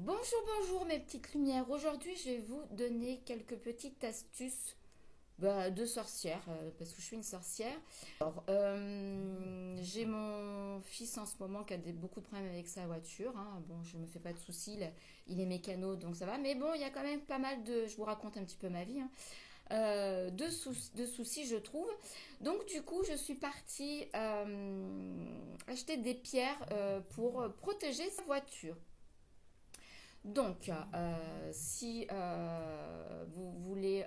Bonjour, bonjour mes petites lumières. Aujourd'hui, je vais vous donner quelques petites astuces de sorcière, parce que je suis une sorcière. Alors, j'ai mon fils en ce moment qui a beaucoup de problèmes avec sa voiture, hein. Bon, je me fais pas de soucis, il est mécano, donc ça va. Mais bon, il y a quand même pas mal de... Je vous raconte un petit peu ma vie, hein, de soucis, je trouve. Donc, du coup, je suis partie acheter des pierres pour protéger sa voiture. Donc, si vous voulez,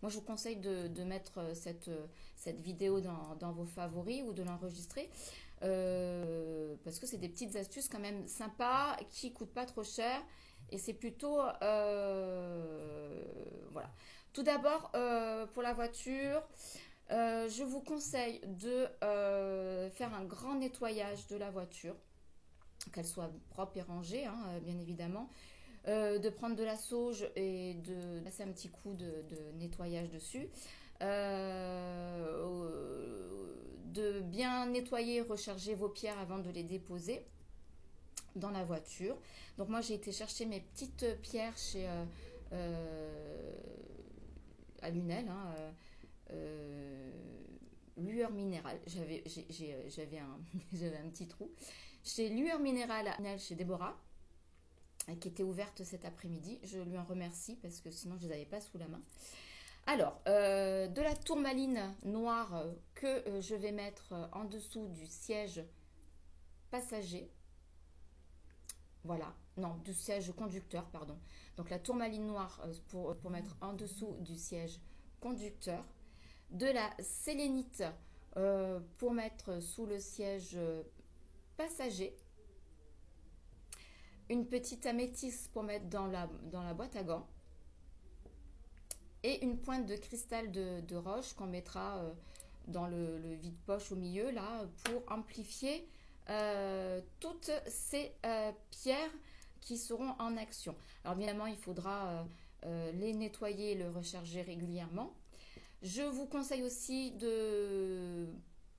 moi je vous conseille de mettre cette vidéo dans vos favoris ou de l'enregistrer parce que c'est des petites astuces quand même sympas qui coûtent pas trop cher et c'est plutôt, voilà. Tout d'abord, pour la voiture, je vous conseille de faire un grand nettoyage de la voiture, qu'elle soit propre et rangée, hein, bien évidemment. De prendre de la sauge et de passer un petit coup de nettoyage dessus. De bien nettoyer, recharger vos pierres avant de les déposer dans la voiture. Donc moi j'ai été chercher mes petites pierres chez à Lunel, hein, Lueur Minérale. J'avais un petit trou. Chez Lueur Minérale, chez Déborah, qui était ouverte cet après-midi. Je lui en remercie parce que sinon je ne les avais pas sous la main. Alors, de la tourmaline noire que je vais mettre en dessous du siège passager. Voilà, non, du siège conducteur, pardon. Donc la tourmaline noire pour mettre en dessous du siège conducteur. De la sélénite pour mettre sous le siège passager. Une petite améthyste pour mettre dans la boîte à gants. Et une pointe de cristal de roche qu'on mettra dans le vide-poche au milieu, là, pour amplifier toutes ces pierres qui seront en action. Alors évidemment, il faudra les nettoyer et le recharger régulièrement. Je vous conseille aussi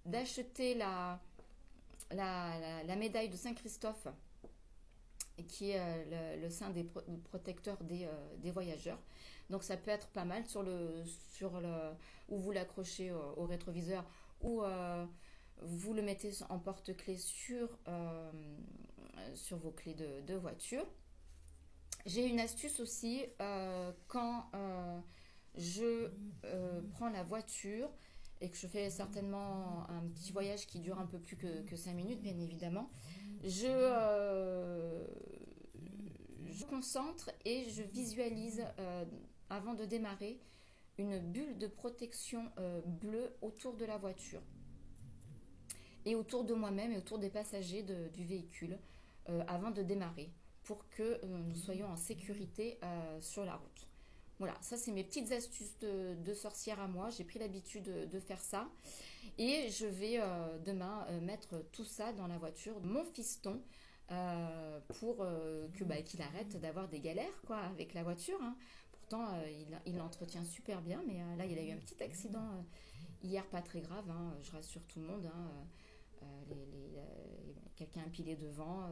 d'acheter la médaille de Saint-Christophe, qui est le saint des protecteurs des voyageurs. Donc ça peut être pas mal où vous l'accrochez au rétroviseur ou vous le mettez en porte-clés sur vos clés de voiture. J'ai une astuce aussi quand je prends la voiture et que je fais certainement un petit voyage qui dure un peu plus que 5 minutes, bien évidemment. Je concentre et je visualise avant de démarrer une bulle de protection bleue autour de la voiture et autour de moi-même et autour des passagers du véhicule avant de démarrer pour que nous soyons en sécurité sur la route. Voilà, ça c'est mes petites astuces de sorcière à moi. J'ai pris l'habitude de faire ça. Et je vais demain mettre tout ça dans la voiture de mon fiston pour qu'il arrête d'avoir des galères quoi, avec la voiture, hein. Pourtant, il l'entretient super bien, mais là, il a eu un petit accident hier, pas très grave, hein, je rassure tout le monde, hein. Quelqu'un a empilé devant,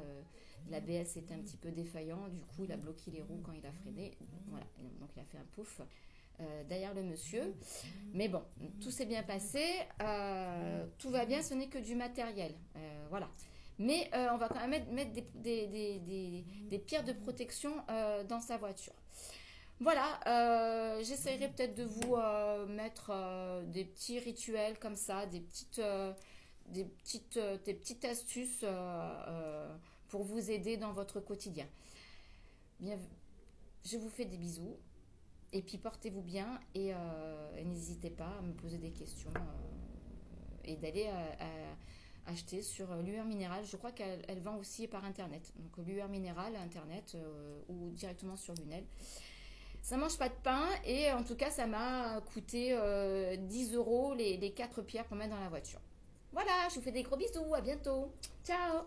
l'ABS était un petit peu défaillant, du coup il a bloqué les roues quand il a freiné, voilà, donc il a fait un pouf derrière le monsieur, mais bon, tout s'est bien passé, tout va bien, ce n'est que du matériel, voilà. Mais on va quand même mettre des pierres de protection dans sa voiture. Voilà, j'essaierai peut-être de vous mettre des petits rituels comme ça, des petites astuces pour vous aider dans votre quotidien. Bien, je vous fais des bisous et puis portez-vous bien et n'hésitez pas à me poser des questions et d'aller acheter sur Lueur Minérale. Je crois qu'elle vend aussi par internet, donc Lueur Minérale internet ou directement sur Lunel. Ça mange pas de pain et en tout cas ça m'a coûté 10 € les 4 pierres pour mettre dans la voiture. Voilà, je vous fais des gros bisous, à bientôt. Ciao!